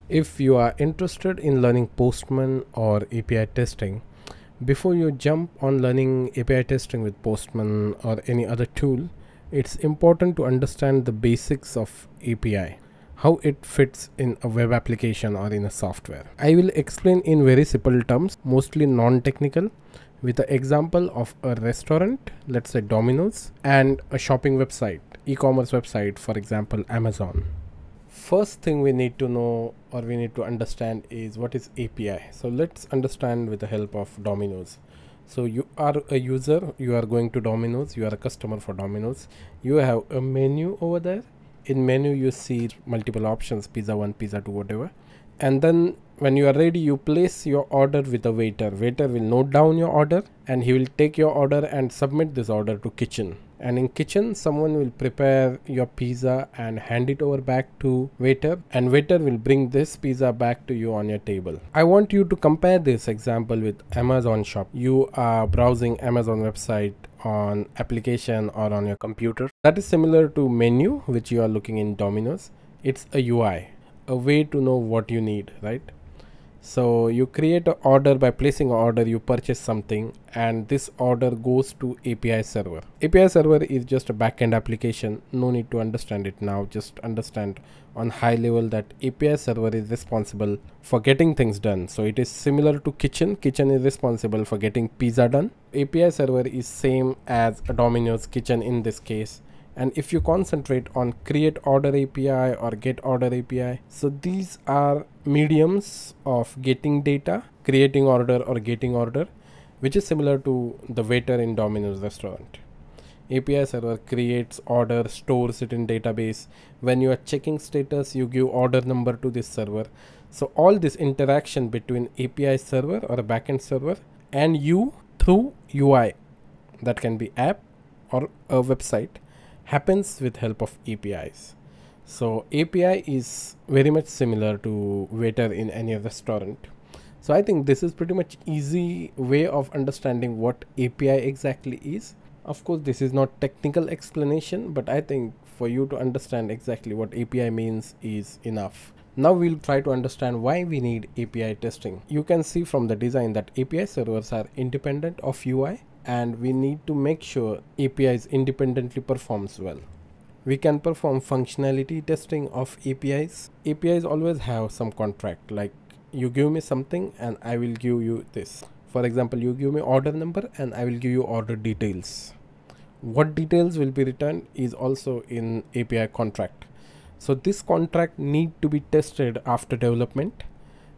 If you are interested in learning Postman or API testing, before you jump on learning API testing with Postman or any other tool, it's important to understand the basics of API, how it fits in a web application or in a software. I will explain in very simple terms, mostly non-technical, with an example of a restaurant, let's say Domino's, and a shopping website, e-commerce website, for example, Amazon. First thing we need to know or we need to understand is what is API. So let's understand with the help of Domino's. So you are a user, you are going to Domino's, you are a customer for Domino's. You have a menu over there. In menu you see multiple options, pizza 1, pizza 2, whatever. And then when you are ready, you place your order with the waiter. Waiter will note down your order and he will take your order and submit this order to kitchen. And in kitchen, someone will prepare your pizza and hand it over back to waiter, and waiter will bring this pizza back to you on your table. I want you to compare this example with Amazon shop. You are browsing Amazon website on application or on your computer. That is similar to menu, which you are looking in Domino's. It's a UI, a way to know what you need, right? So you create an order. By placing an order, you purchase something, and this order goes to API server. API server is just a backend application. No need to understand it now. Just understand on high level that API server is responsible for getting things done. So it is similar to kitchen. Kitchen is responsible for getting pizza done. API server is same as a Domino's kitchen in this case. And if you concentrate on create order API or get order API, so these are mediums of getting data, creating order or getting order, which is similar to the waiter in Domino's restaurant. API server creates order, stores it in database. When you are checking status, you give order number to this server. So all this interaction between API server or a backend server and you through UI, that can be app or a website, happens with help of APIs. So API is very much similar to waiter in any restaurant. So I think this is pretty much easy way of understanding what API exactly is. Of course, this is not technical explanation, but I think for you to understand exactly what API means is enough. Now we'll try to understand why we need API testing. You can see from the design that API servers are independent of UI, and we need to make sure APIs independently performs well. We can perform functionality testing of APIs. APIs always have some contract, like you give me something and I will give you this. For example, you give me order number and I will give you order details. What details will be returned is also in API contract. So this contract need to be tested after development.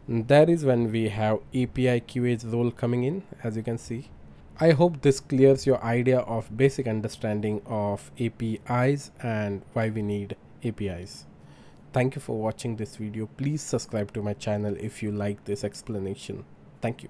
And that is when we have API QA's role coming in, as you can see. I hope this clears your idea of basic understanding of APIs and why we need APIs. Thank you for watching this video. Please subscribe to my channel if you like this explanation. Thank you.